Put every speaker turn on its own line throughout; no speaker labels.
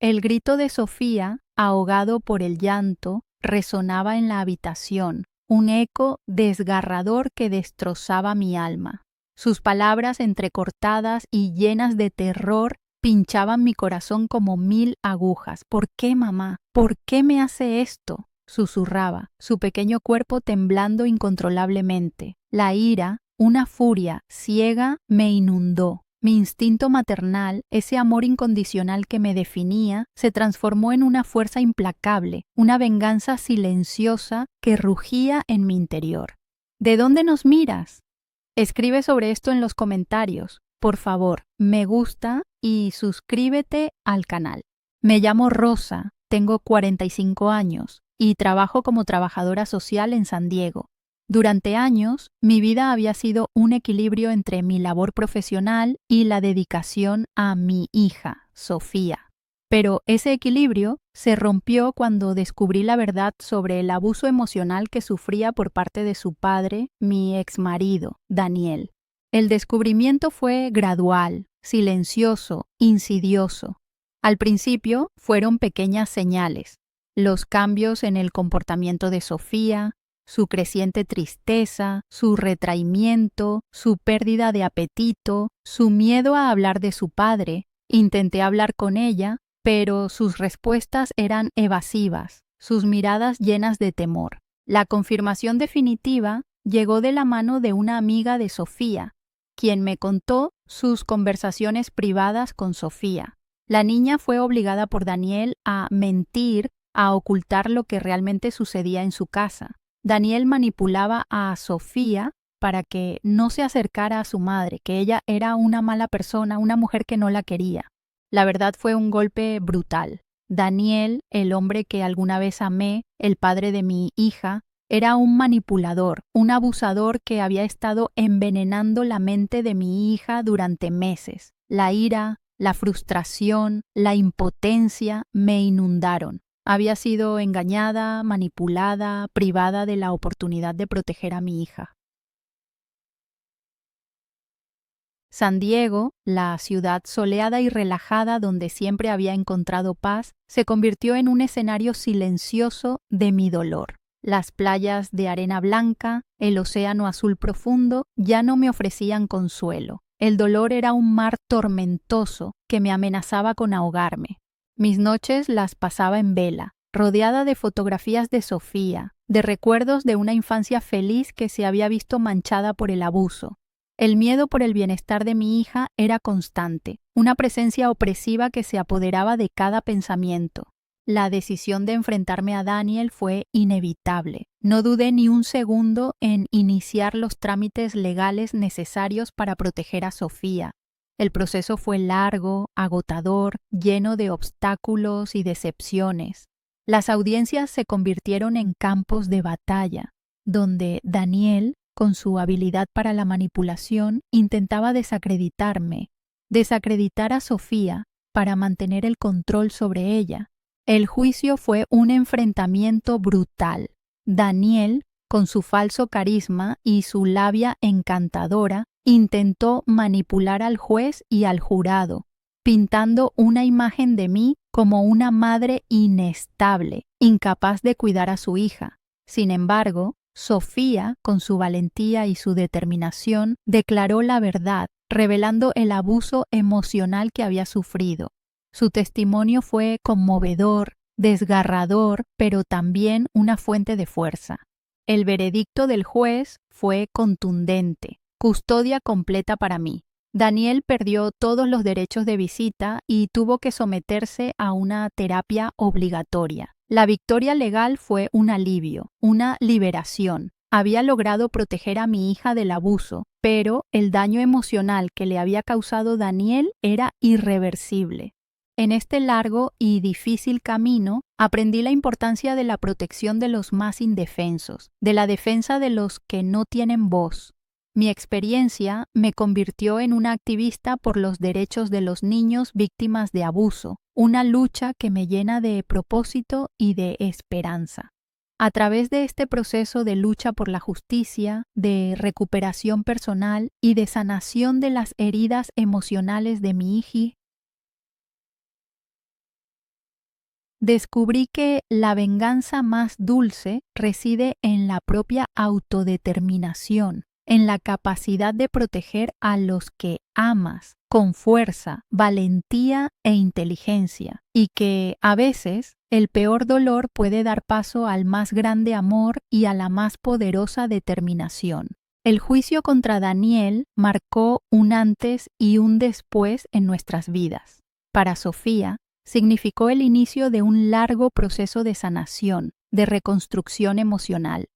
El grito de Sofía, ahogado por el llanto, resonaba en la habitación, un eco desgarrador que destrozaba mi alma. Sus palabras entrecortadas y llenas de terror pinchaban mi corazón como 1000 agujas. ¿Por qué, mamá? ¿Por qué me hace esto?, susurraba, su pequeño cuerpo temblando incontrolablemente. La ira, una furia ciega, me inundó. Mi instinto maternal, ese amor incondicional que me definía, se transformó en una fuerza implacable, una venganza silenciosa que rugía en mi interior. ¿De dónde nos miras? Escribe sobre esto en los comentarios. Por favor, me gusta y suscríbete al canal. Me llamo Rosa, tengo 45 años y trabajo como trabajadora social en San Diego. Durante años, mi vida había sido un equilibrio entre mi labor profesional y la dedicación a mi hija, Sofía. Pero ese equilibrio se rompió cuando descubrí la verdad sobre el abuso emocional que sufría por parte de su padre, mi exmarido, Daniel. El descubrimiento fue gradual, silencioso, insidioso. Al principio fueron pequeñas señales, los cambios en el comportamiento de Sofía, su creciente tristeza, su retraimiento, su pérdida de apetito, su miedo a hablar de su padre. Intenté hablar con ella, pero sus respuestas eran evasivas, sus miradas llenas de temor. La confirmación definitiva llegó de la mano de una amiga de Sofía, quien me contó sus conversaciones privadas con Sofía. La niña fue obligada por Daniel a mentir, a ocultar lo que realmente sucedía en su casa. Daniel manipulaba a Sofía para que no se acercara a su madre, que ella era una mala persona, una mujer que no la quería. La verdad fue un golpe brutal. Daniel, el hombre que alguna vez amé, el padre de mi hija, era un manipulador, un abusador que había estado envenenando la mente de mi hija durante meses. La ira, la frustración, la impotencia me inundaron. Había sido engañada, manipulada, privada de la oportunidad de proteger a mi hija. San Diego, la ciudad soleada y relajada donde siempre había encontrado paz, se convirtió en un escenario silencioso de mi dolor. Las playas de arena blanca, el océano azul profundo, ya no me ofrecían consuelo. El dolor era un mar tormentoso que me amenazaba con ahogarme. Mis noches las pasaba en vela, rodeada de fotografías de Sofía, de recuerdos de una infancia feliz que se había visto manchada por el abuso. El miedo por el bienestar de mi hija era constante, una presencia opresiva que se apoderaba de cada pensamiento. La decisión de enfrentarme a Daniel fue inevitable. No dudé ni un segundo en iniciar los trámites legales necesarios para proteger a Sofía. El proceso fue largo, agotador, lleno de obstáculos y decepciones. Las audiencias se convirtieron en campos de batalla, donde Daniel, con su habilidad para la manipulación, intentaba desacreditarme, desacreditar a Sofía para mantener el control sobre ella. El juicio fue un enfrentamiento brutal. Daniel, con su falso carisma y su labia encantadora, intentó manipular al juez y al jurado, pintando una imagen de mí como una madre inestable, incapaz de cuidar a su hija. Sin embargo, Sofía, con su valentía y su determinación, declaró la verdad, revelando el abuso emocional que había sufrido. Su testimonio fue conmovedor, desgarrador, pero también una fuente de fuerza. El veredicto del juez fue contundente, custodia completa para mí. Daniel perdió todos los derechos de visita y tuvo que someterse a una terapia obligatoria. La victoria legal fue un alivio, una liberación. Había logrado proteger a mi hija del abuso, pero el daño emocional que le había causado Daniel era irreversible. En este largo y difícil camino, aprendí la importancia de la protección de los más indefensos, de la defensa de los que no tienen voz. Mi experiencia me convirtió en una activista por los derechos de los niños víctimas de abuso, una lucha que me llena de propósito y de esperanza. A través de este proceso de lucha por la justicia, de recuperación personal y de sanación de las heridas emocionales de mi hija, descubrí que la venganza más dulce reside en la propia autodeterminación, en la capacidad de proteger a los que amas con fuerza, valentía e inteligencia, y que, a veces, el peor dolor puede dar paso al más grande amor y a la más poderosa determinación. El juicio contra Daniel marcó un antes y un después en nuestras vidas. Para Sofía, significó el inicio de un largo proceso de sanación, de reconstrucción emocional.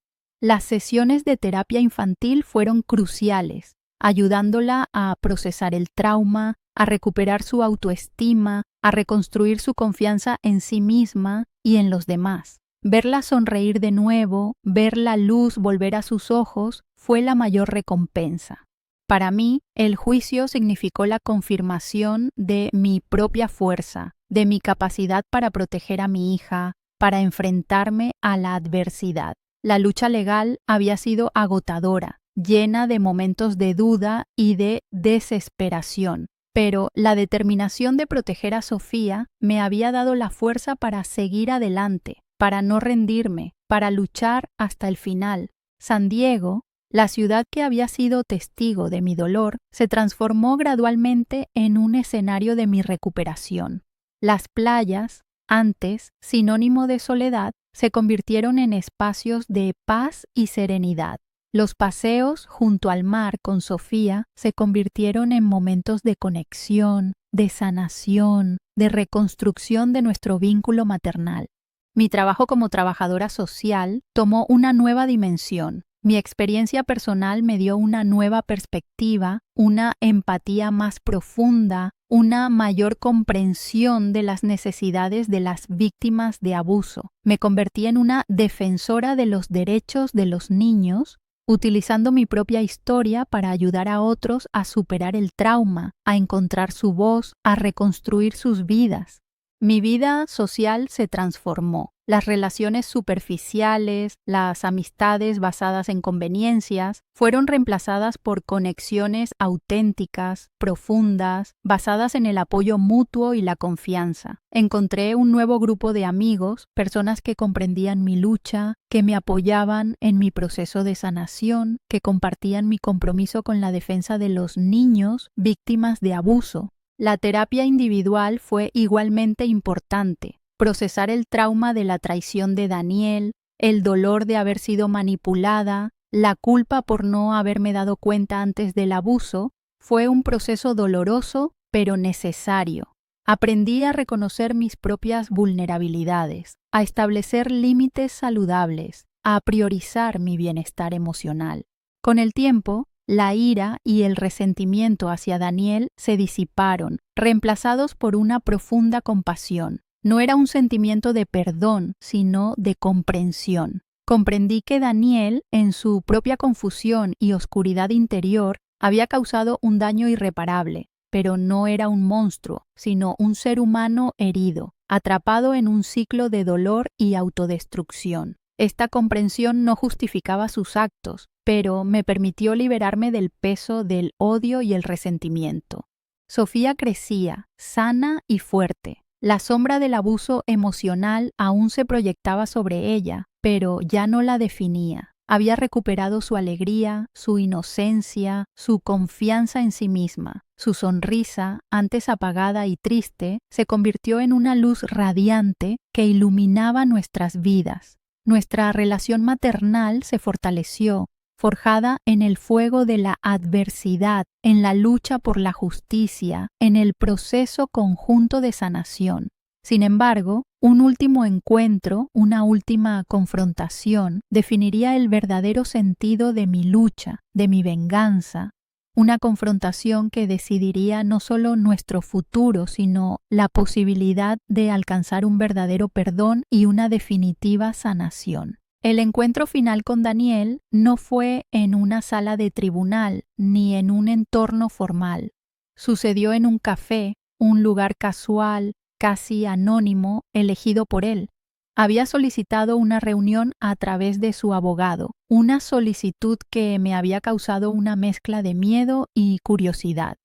Las sesiones de terapia infantil fueron cruciales, ayudándola a procesar el trauma, a recuperar su autoestima, a reconstruir su confianza en sí misma y en los demás. Verla sonreír de nuevo, ver la luz volver a sus ojos, fue la mayor recompensa. Para mí, el juicio significó la confirmación de mi propia fuerza, de mi capacidad para proteger a mi hija, para enfrentarme a la adversidad. La lucha legal había sido agotadora, llena de momentos de duda y de desesperación, pero la determinación de proteger a Sofía me había dado la fuerza para seguir adelante, para no rendirme, para luchar hasta el final. San Diego, la ciudad que había sido testigo de mi dolor, se transformó gradualmente en un escenario de mi recuperación. Las playas, antes sinónimo de soledad, se convirtieron en espacios de paz y serenidad. Los paseos junto al mar con Sofía se convirtieron en momentos de conexión, de sanación, de reconstrucción de nuestro vínculo maternal. Mi trabajo como trabajadora social tomó una nueva dimensión. Mi experiencia personal me dio una nueva perspectiva, una empatía más profunda, una mayor comprensión de las necesidades de las víctimas de abuso. Me convertí en una defensora de los derechos de los niños, utilizando mi propia historia para ayudar a otros a superar el trauma, a encontrar su voz, a reconstruir sus vidas. Mi vida social se transformó. Las relaciones superficiales, las amistades basadas en conveniencias, fueron reemplazadas por conexiones auténticas, profundas, basadas en el apoyo mutuo y la confianza. Encontré un nuevo grupo de amigos, personas que comprendían mi lucha, que me apoyaban en mi proceso de sanación, que compartían mi compromiso con la defensa de los niños víctimas de abuso. La terapia individual fue igualmente importante. Procesar el trauma de la traición de Daniel, el dolor de haber sido manipulada, la culpa por no haberme dado cuenta antes del abuso, fue un proceso doloroso pero necesario. Aprendí a reconocer mis propias vulnerabilidades, a establecer límites saludables, a priorizar mi bienestar emocional. Con el tiempo, la ira y el resentimiento hacia Daniel se disiparon, reemplazados por una profunda compasión. No era un sentimiento de perdón, sino de comprensión. Comprendí que Daniel, en su propia confusión y oscuridad interior, había causado un daño irreparable, pero no era un monstruo, sino un ser humano herido, atrapado en un ciclo de dolor y autodestrucción. Esta comprensión no justificaba sus actos, pero me permitió liberarme del peso del odio y el resentimiento. Sofía crecía, sana y fuerte. La sombra del abuso emocional aún se proyectaba sobre ella, pero ya no la definía. Había recuperado su alegría, su inocencia, su confianza en sí misma. Su sonrisa, antes apagada y triste, se convirtió en una luz radiante que iluminaba nuestras vidas. Nuestra relación maternal se fortaleció, forjada en el fuego de la adversidad, en la lucha por la justicia, en el proceso conjunto de sanación. Sin embargo, un último encuentro, una última confrontación, definiría el verdadero sentido de mi lucha, de mi venganza, una confrontación que decidiría no solo nuestro futuro, sino la posibilidad de alcanzar un verdadero perdón y una definitiva sanación. El encuentro final con Daniel no fue en una sala de tribunal ni en un entorno formal. Sucedió en un café, un lugar casual, casi anónimo, elegido por él. Había solicitado una reunión a través de su abogado, una solicitud que me había causado una mezcla de miedo y curiosidad.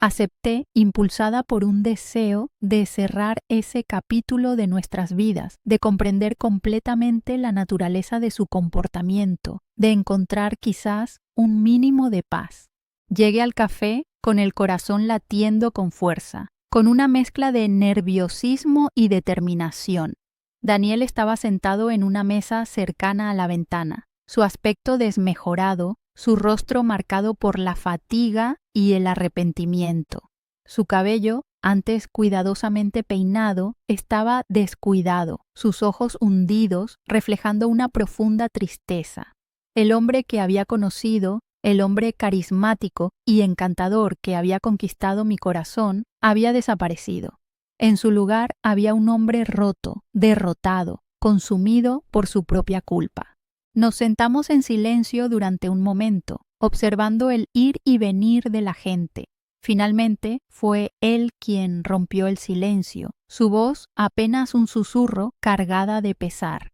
Acepté, impulsada por un deseo de cerrar ese capítulo de nuestras vidas, de comprender completamente la naturaleza de su comportamiento, de encontrar quizás un mínimo de paz. Llegué al café con el corazón latiendo con fuerza, con una mezcla de nerviosismo y determinación. Daniel estaba sentado en una mesa cercana a la ventana, su aspecto desmejorado, su rostro marcado por la fatiga y el arrepentimiento. Su cabello, antes cuidadosamente peinado, estaba descuidado, sus ojos hundidos, reflejando una profunda tristeza. El hombre que había conocido, el hombre carismático y encantador que había conquistado mi corazón, había desaparecido. En su lugar había un hombre roto, derrotado, consumido por su propia culpa. Nos sentamos en silencio durante un momento, observando el ir y venir de la gente. Finalmente, fue él quien rompió el silencio, su voz apenas un susurro cargada de pesar.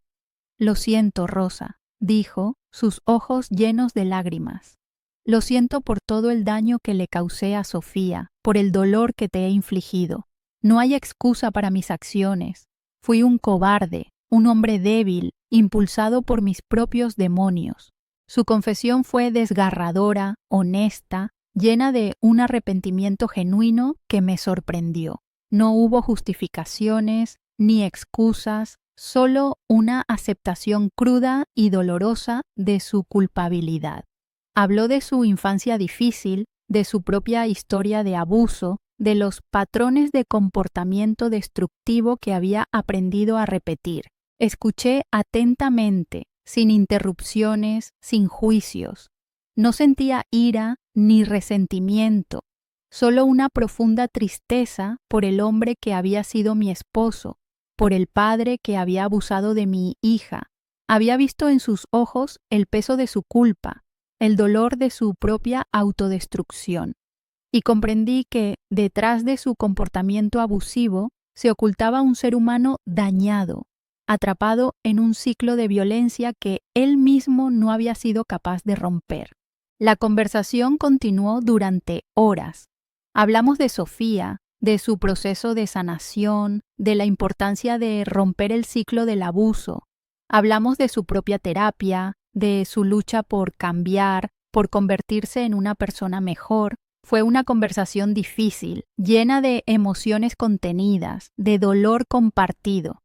«Lo siento, Rosa», dijo, sus ojos llenos de lágrimas. «Lo siento por todo el daño que le causé a Sofía, por el dolor que te he infligido. No hay excusa para mis acciones. Fui un cobarde, un hombre débil, impulsado por mis propios demonios». Su confesión fue desgarradora, honesta, llena de un arrepentimiento genuino que me sorprendió. No hubo justificaciones ni excusas, solo una aceptación cruda y dolorosa de su culpabilidad. Habló de su infancia difícil, de su propia historia de abuso, de los patrones de comportamiento destructivo que había aprendido a repetir. Escuché atentamente, sin interrupciones, sin juicios. No sentía ira ni resentimiento, solo una profunda tristeza por el hombre que había sido mi esposo, por el padre que había abusado de mi hija. Había visto en sus ojos el peso de su culpa, el dolor de su propia autodestrucción. Y comprendí que, detrás de su comportamiento abusivo, se ocultaba un ser humano dañado, atrapado en un ciclo de violencia que él mismo no había sido capaz de romper. La conversación continuó durante horas. Hablamos de Sofía, de su proceso de sanación, de la importancia de romper el ciclo del abuso. Hablamos de su propia terapia, de su lucha por cambiar, por convertirse en una persona mejor. Fue una conversación difícil, llena de emociones contenidas, de dolor compartido,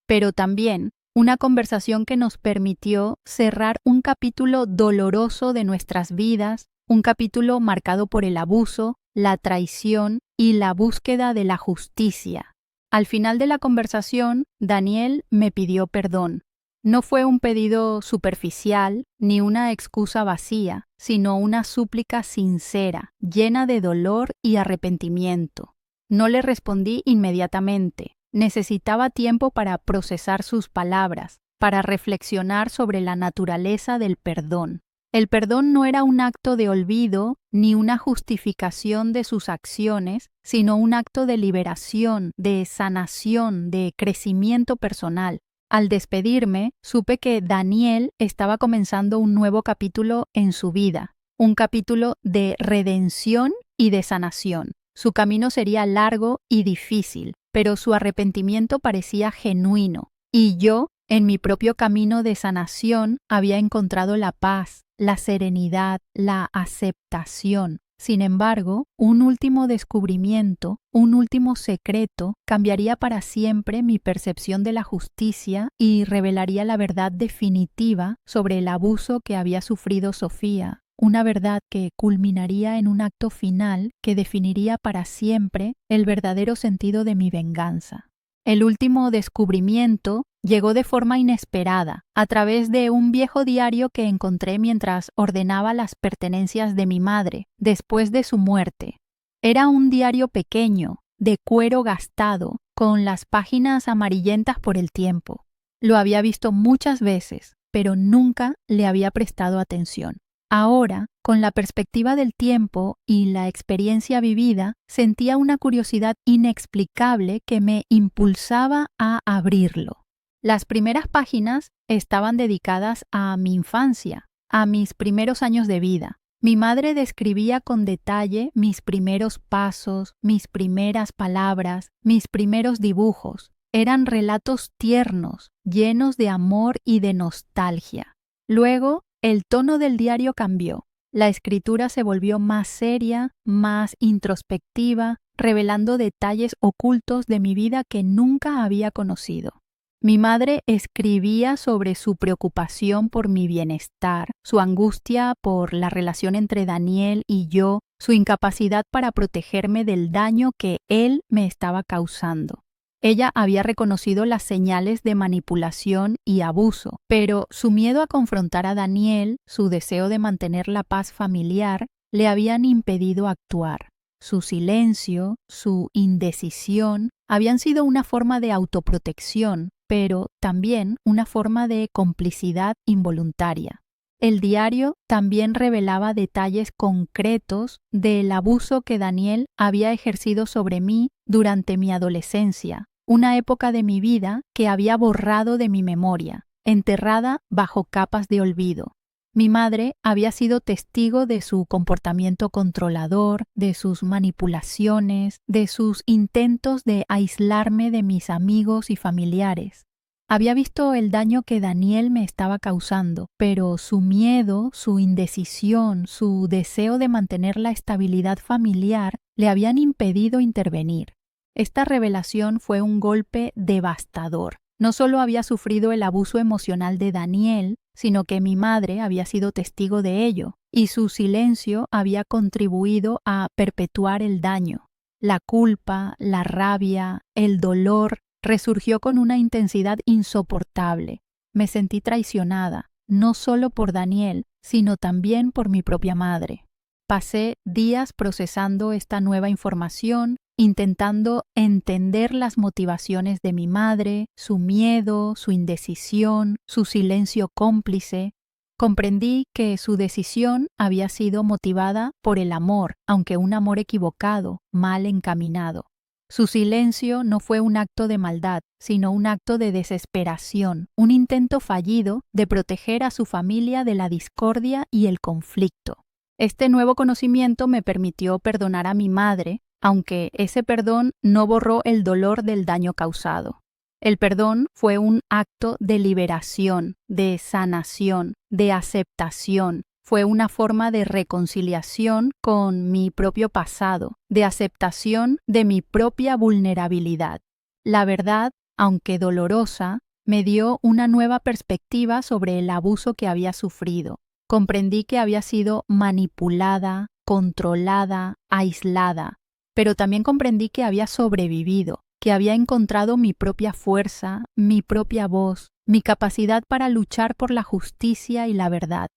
pero también una conversación que nos permitió cerrar un capítulo doloroso de nuestras vidas, un capítulo marcado por el abuso, la traición y la búsqueda de la justicia. Al final de la conversación, Daniel me pidió perdón. No fue un pedido superficial ni una excusa vacía, sino una súplica sincera, llena de dolor y arrepentimiento. No le respondí inmediatamente. Necesitaba tiempo para procesar sus palabras, para reflexionar sobre la naturaleza del perdón. El perdón no era un acto de olvido ni una justificación de sus acciones, sino un acto de liberación, de sanación, de crecimiento personal. Al despedirme, supe que Daniel estaba comenzando un nuevo capítulo en su vida, un capítulo de redención y de sanación. Su camino sería largo y difícil, pero su arrepentimiento parecía genuino, y yo, en mi propio camino de sanación, había encontrado la paz, la serenidad, la aceptación. Sin embargo, un último descubrimiento, un último secreto, cambiaría para siempre mi percepción de la justicia y revelaría la verdad definitiva sobre el abuso que había sufrido Sofía, una verdad que culminaría en un acto final que definiría para siempre el verdadero sentido de mi venganza. El último descubrimiento llegó de forma inesperada, a través de un viejo diario que encontré mientras ordenaba las pertenencias de mi madre, después de su muerte. Era un diario pequeño, de cuero gastado, con las páginas amarillentas por el tiempo. Lo había visto muchas veces, pero nunca le había prestado atención. Ahora, con la perspectiva del tiempo y la experiencia vivida, sentía una curiosidad inexplicable que me impulsaba a abrirlo. Las primeras páginas estaban dedicadas a mi infancia, a mis primeros años de vida. Mi madre describía con detalle mis primeros pasos, mis primeras palabras, mis primeros dibujos. Eran relatos tiernos, llenos de amor y de nostalgia. Luego, el tono del diario cambió. La escritura se volvió más seria, más introspectiva, revelando detalles ocultos de mi vida que nunca había conocido. Mi madre escribía sobre su preocupación por mi bienestar, su angustia por la relación entre Daniel y yo, su incapacidad para protegerme del daño que él me estaba causando. Ella había reconocido las señales de manipulación y abuso, pero su miedo a confrontar a Daniel, su deseo de mantener la paz familiar, le habían impedido actuar. Su silencio, su indecisión, habían sido una forma de autoprotección, pero también una forma de complicidad involuntaria. El diario también revelaba detalles concretos del abuso que Daniel había ejercido sobre mí durante mi adolescencia, una época de mi vida que había borrado de mi memoria, enterrada bajo capas de olvido. Mi madre había sido testigo de su comportamiento controlador, de sus manipulaciones, de sus intentos de aislarme de mis amigos y familiares. Había visto el daño que Daniel me estaba causando, pero su miedo, su indecisión, su deseo de mantener la estabilidad familiar le habían impedido intervenir. Esta revelación fue un golpe devastador. No solo había sufrido el abuso emocional de Daniel, sino que mi madre había sido testigo de ello, y su silencio había contribuido a perpetuar el daño. La culpa, la rabia, el dolor resurgió con una intensidad insoportable. Me sentí traicionada, no solo por Daniel, sino también por mi propia madre. Pasé días procesando esta nueva información, intentando entender las motivaciones de mi madre, su miedo, su indecisión, su silencio cómplice. Comprendí que su decisión había sido motivada por el amor, aunque un amor equivocado, mal encaminado. Su silencio no fue un acto de maldad, sino un acto de desesperación, un intento fallido de proteger a su familia de la discordia y el conflicto. Este nuevo conocimiento me permitió perdonar a mi madre, aunque ese perdón no borró el dolor del daño causado. El perdón fue un acto de liberación, de sanación, de aceptación. Fue una forma de reconciliación con mi propio pasado, de aceptación de mi propia vulnerabilidad. La verdad, aunque dolorosa, me dio una nueva perspectiva sobre el abuso que había sufrido. Comprendí que había sido manipulada, controlada, aislada, pero también comprendí que había sobrevivido, que había encontrado mi propia fuerza, mi propia voz, mi capacidad para luchar por la justicia y la verdad.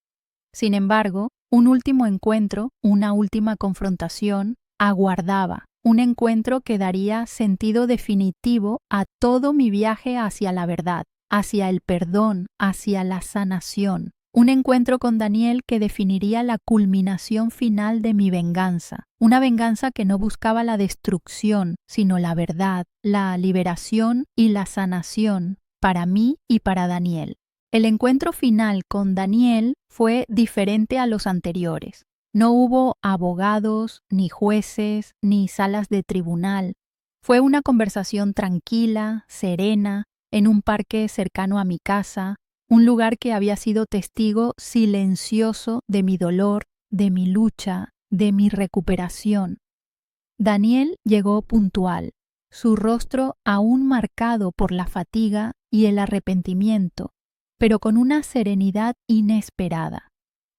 Sin embargo, un último encuentro, una última confrontación, aguardaba, un encuentro que daría sentido definitivo a todo mi viaje hacia la verdad, hacia el perdón, hacia la sanación. Un encuentro con Daniel que definiría la culminación final de mi venganza, una venganza que no buscaba la destrucción, sino la verdad, la liberación y la sanación para mí y para Daniel. El encuentro final con Daniel fue diferente a los anteriores. No hubo abogados, ni jueces, ni salas de tribunal. Fue una conversación tranquila, serena, en un parque cercano a mi casa, un lugar que había sido testigo silencioso de mi dolor, de mi lucha, de mi recuperación. Daniel llegó puntual, su rostro aún marcado por la fatiga y el arrepentimiento, pero con una serenidad inesperada.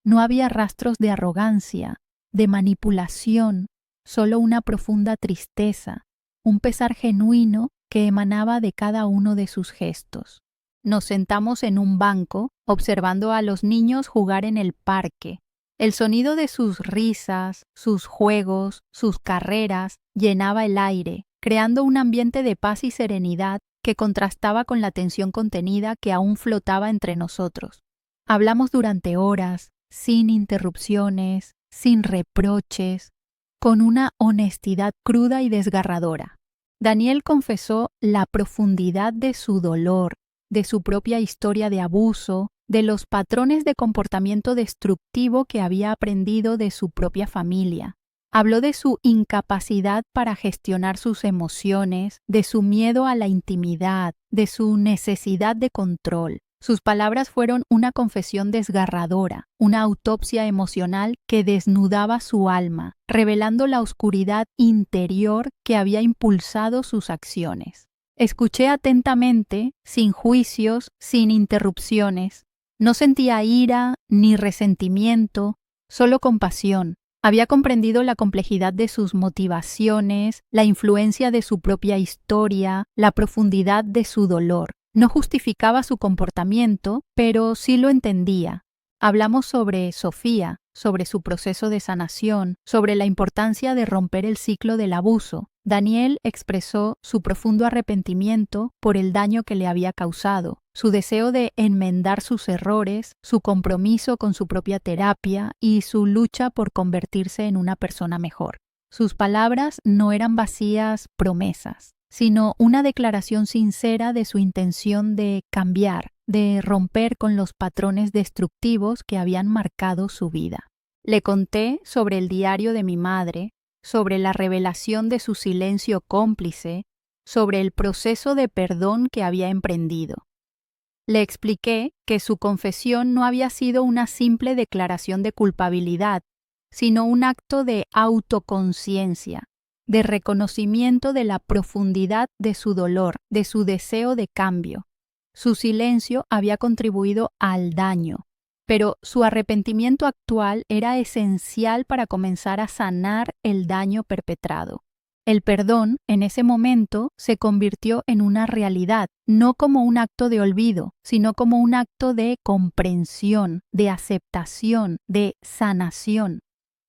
No había rastros de arrogancia, de manipulación, solo una profunda tristeza, un pesar genuino que emanaba de cada uno de sus gestos. Nos sentamos en un banco, observando a los niños jugar en el parque. El sonido de sus risas, sus juegos, sus carreras llenaba el aire, creando un ambiente de paz y serenidad que contrastaba con la tensión contenida que aún flotaba entre nosotros. Hablamos durante horas, sin interrupciones, sin reproches, con una honestidad cruda y desgarradora. Daniel confesó la profundidad de su dolor, de su propia historia de abuso, de los patrones de comportamiento destructivo que había aprendido de su propia familia. Habló de su incapacidad para gestionar sus emociones, de su miedo a la intimidad, de su necesidad de control. Sus palabras fueron una confesión desgarradora, una autopsia emocional que desnudaba su alma, revelando la oscuridad interior que había impulsado sus acciones. Escuché atentamente, sin juicios, sin interrupciones. No sentía ira ni resentimiento, solo compasión. Había comprendido la complejidad de sus motivaciones, la influencia de su propia historia, la profundidad de su dolor. No justificaba su comportamiento, pero sí lo entendía. Hablamos sobre Sofía, sobre su proceso de sanación, sobre la importancia de romper el ciclo del abuso. Daniel expresó su profundo arrepentimiento por el daño que le había causado, su deseo de enmendar sus errores, su compromiso con su propia terapia y su lucha por convertirse en una persona mejor. Sus palabras no eran vacías promesas, sino una declaración sincera de su intención de cambiar, de romper con los patrones destructivos que habían marcado su vida. Le conté sobre el diario de mi madre, sobre la revelación de su silencio cómplice, sobre el proceso de perdón que había emprendido. Le expliqué que su confesión no había sido una simple declaración de culpabilidad, sino un acto de autoconciencia, de reconocimiento de la profundidad de su dolor, de su deseo de cambio. Su silencio había contribuido al daño, pero su arrepentimiento actual era esencial para comenzar a sanar el daño perpetrado. El perdón, en ese momento, se convirtió en una realidad, no como un acto de olvido, sino como un acto de comprensión, de aceptación, de sanación.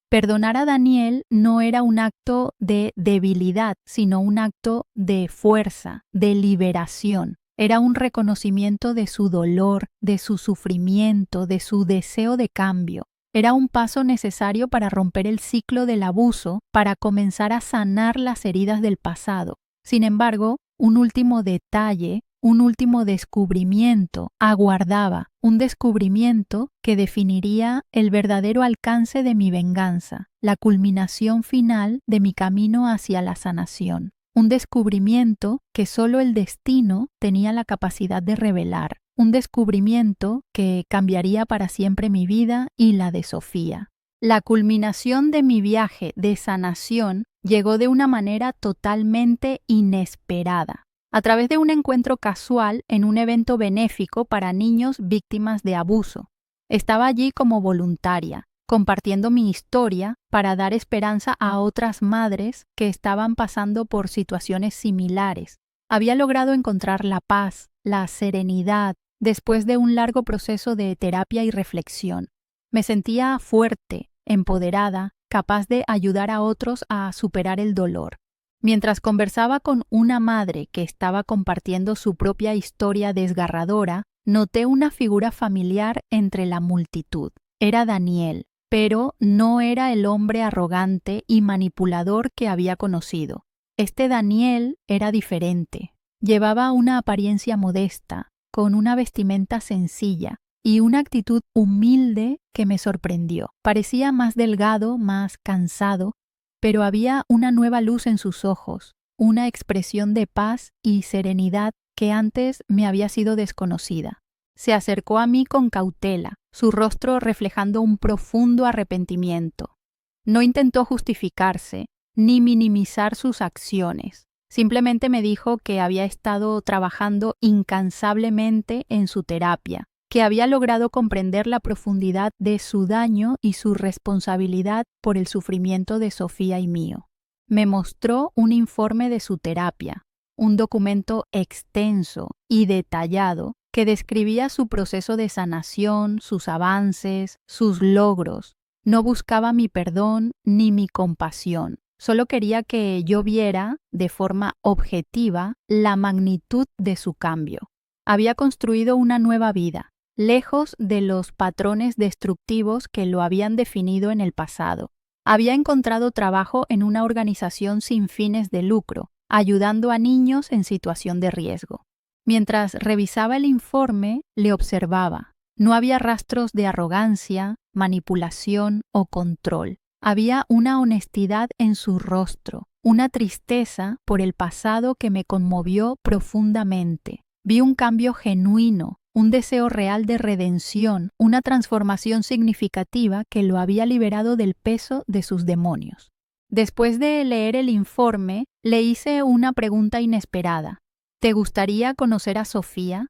Perdonar a Daniel no era un acto de debilidad, sino un acto de fuerza, de liberación. Era un reconocimiento de su dolor, de su sufrimiento, de su deseo de cambio. Era un paso necesario para romper el ciclo del abuso, para comenzar a sanar las heridas del pasado. Sin embargo, un último detalle, un último descubrimiento aguardaba, un descubrimiento que definiría el verdadero alcance de mi venganza, la culminación final de mi camino hacia la sanación. Un descubrimiento que solo el destino tenía la capacidad de revelar. Un descubrimiento que cambiaría para siempre mi vida y la de Sofía. La culminación de mi viaje de sanación llegó de una manera totalmente inesperada, a través de un encuentro casual en un evento benéfico para niños víctimas de abuso. Estaba allí como voluntaria, compartiendo mi historia para dar esperanza a otras madres que estaban pasando por situaciones similares. Había logrado encontrar la paz, la serenidad, después de un largo proceso de terapia y reflexión. Me sentía fuerte, empoderada, capaz de ayudar a otros a superar el dolor. Mientras conversaba con una madre que estaba compartiendo su propia historia desgarradora, noté una figura familiar entre la multitud. Era Daniel, pero no era el hombre arrogante y manipulador que había conocido. Este Daniel era diferente. Llevaba una apariencia modesta, con una vestimenta sencilla y una actitud humilde que me sorprendió. Parecía más delgado, más cansado, pero había una nueva luz en sus ojos, una expresión de paz y serenidad que antes me había sido desconocida. Se acercó a mí con cautela, su rostro reflejando un profundo arrepentimiento. No intentó justificarse, ni minimizar sus acciones. Simplemente me dijo que había estado trabajando incansablemente en su terapia, que había logrado comprender la profundidad de su daño y su responsabilidad por el sufrimiento de Sofía y mío. Me mostró un informe de su terapia, un documento extenso y detallado que describía su proceso de sanación, sus avances, sus logros. No buscaba mi perdón ni mi compasión. Solo quería que yo viera, de forma objetiva, la magnitud de su cambio. Había construido una nueva vida, lejos de los patrones destructivos que lo habían definido en el pasado. Había encontrado trabajo en una organización sin fines de lucro, ayudando a niños en situación de riesgo. Mientras revisaba el informe, le observaba. No había rastros de arrogancia, manipulación o control. Había una honestidad en su rostro, una tristeza por el pasado que me conmovió profundamente. Vi un cambio genuino, un deseo real de redención, una transformación significativa que lo había liberado del peso de sus demonios. Después de leer el informe, le hice una pregunta inesperada. ¿Te gustaría conocer a Sofía?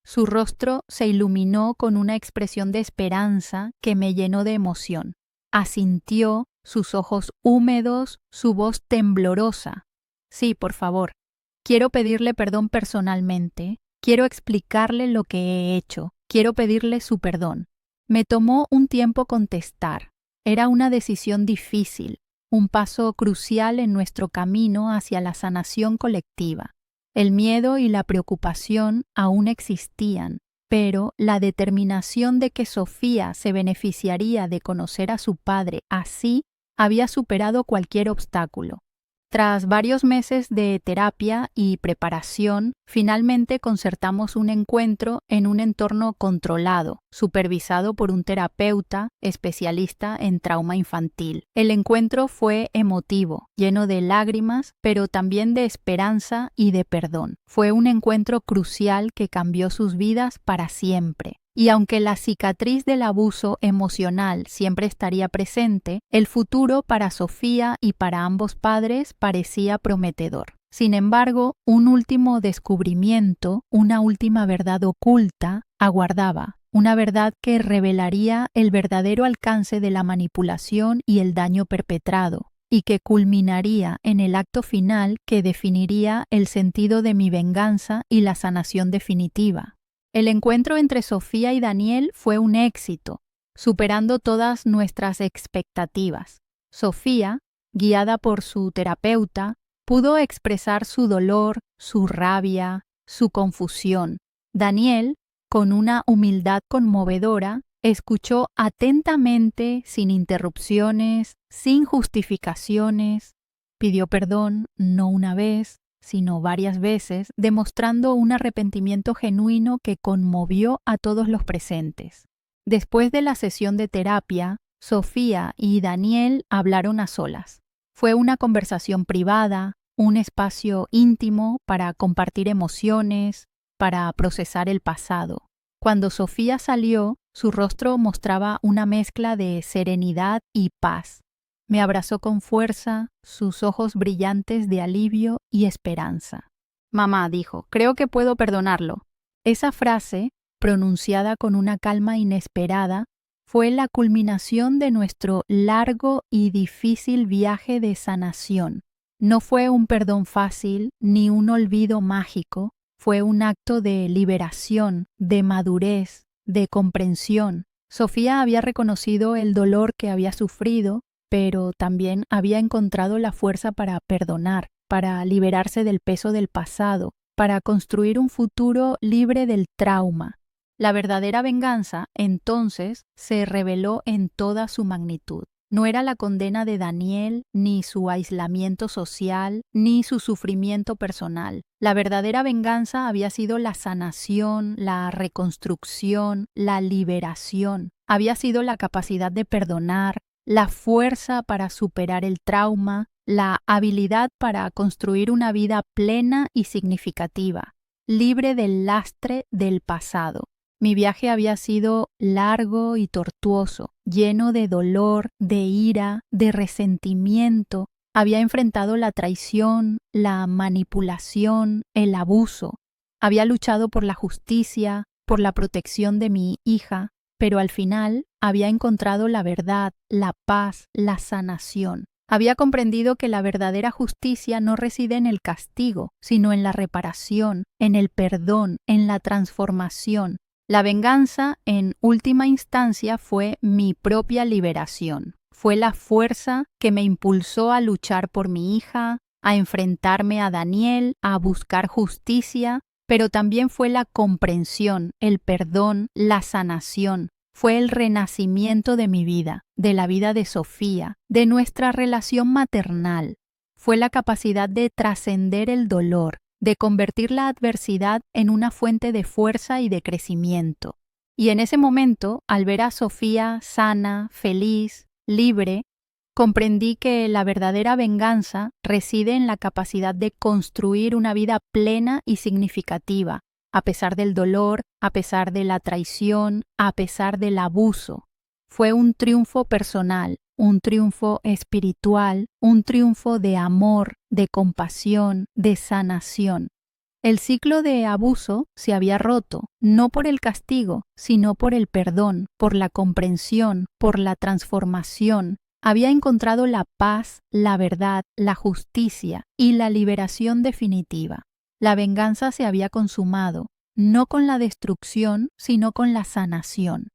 Su rostro se iluminó con una expresión de esperanza que me llenó de emoción. Asintió, sus ojos húmedos, su voz temblorosa. Sí, por favor. Quiero pedirle perdón personalmente. Quiero explicarle lo que he hecho. Quiero pedirle su perdón. Me tomó un tiempo contestar. Era una decisión difícil, un paso crucial en nuestro camino hacia la sanación colectiva. El miedo y la preocupación aún existían, pero la determinación de que Sofía se beneficiaría de conocer a su padre así había superado cualquier obstáculo. Tras varios meses de terapia y preparación, finalmente concertamos un encuentro en un entorno controlado, supervisado por un terapeuta especialista en trauma infantil. El encuentro fue emotivo, lleno de lágrimas, pero también de esperanza y de perdón. Fue un encuentro crucial que cambió sus vidas para siempre. Y aunque la cicatriz del abuso emocional siempre estaría presente, el futuro para Sofía y para ambos padres parecía prometedor. Sin embargo, un último descubrimiento, una última verdad oculta, aguardaba, una verdad que revelaría el verdadero alcance de la manipulación y el daño perpetrado, y que culminaría en el acto final que definiría el sentido de mi venganza y la sanación definitiva. El encuentro entre Sofía y Daniel fue un éxito, superando todas nuestras expectativas. Sofía, guiada por su terapeuta, pudo expresar su dolor, su rabia, su confusión. Daniel, con una humildad conmovedora, escuchó atentamente, sin interrupciones, sin justificaciones. Pidió perdón no una vez, sino varias veces, demostrando un arrepentimiento genuino que conmovió a todos los presentes. Después de la sesión de terapia, Sofía y Daniel hablaron a solas. Fue una conversación privada, un espacio íntimo para compartir emociones, para procesar el pasado. Cuando Sofía salió, su rostro mostraba una mezcla de serenidad y paz. Me abrazó con fuerza, sus ojos brillantes de alivio y esperanza. Mamá, dijo, creo que puedo perdonarlo. Esa frase, pronunciada con una calma inesperada, fue la culminación de nuestro largo y difícil viaje de sanación. No fue un perdón fácil ni un olvido mágico, fue un acto de liberación, de madurez, de comprensión. Sofía había reconocido el dolor que había sufrido, pero también había encontrado la fuerza para perdonar, para liberarse del peso del pasado, para construir un futuro libre del trauma. La verdadera venganza, entonces, se reveló en toda su magnitud. No era la condena de Daniel, ni su aislamiento social, ni su sufrimiento personal. La verdadera venganza había sido la sanación, la reconstrucción, la liberación. Había sido la capacidad de perdonar, la fuerza para superar el trauma, la habilidad para construir una vida plena y significativa, libre del lastre del pasado. Mi viaje había sido largo y tortuoso, lleno de dolor, de ira, de resentimiento. Había enfrentado la traición, la manipulación, el abuso. Había luchado por la justicia, por la protección de mi hija, pero al final había encontrado la verdad, la paz, la sanación. Había comprendido que la verdadera justicia no reside en el castigo, sino en la reparación, en el perdón, en la transformación. La venganza, en última instancia, fue mi propia liberación. Fue la fuerza que me impulsó a luchar por mi hija, a enfrentarme a Daniel, a buscar justicia, pero también fue la comprensión, el perdón, la sanación. Fue el renacimiento de mi vida, de la vida de Sofía, de nuestra relación maternal. Fue la capacidad de trascender el dolor, de convertir la adversidad en una fuente de fuerza y de crecimiento. Y en ese momento, al ver a Sofía sana, feliz, libre, comprendí que la verdadera venganza reside en la capacidad de construir una vida plena y significativa, a pesar del dolor, a pesar de la traición, a pesar del abuso. Fue un triunfo personal, un triunfo espiritual, un triunfo de amor, de compasión, de sanación. El ciclo de abuso se había roto, no por el castigo, sino por el perdón, por la comprensión, por la transformación. Había encontrado la paz, la verdad, la justicia y la liberación definitiva. La venganza se había consumado, no con la destrucción, sino con la sanación.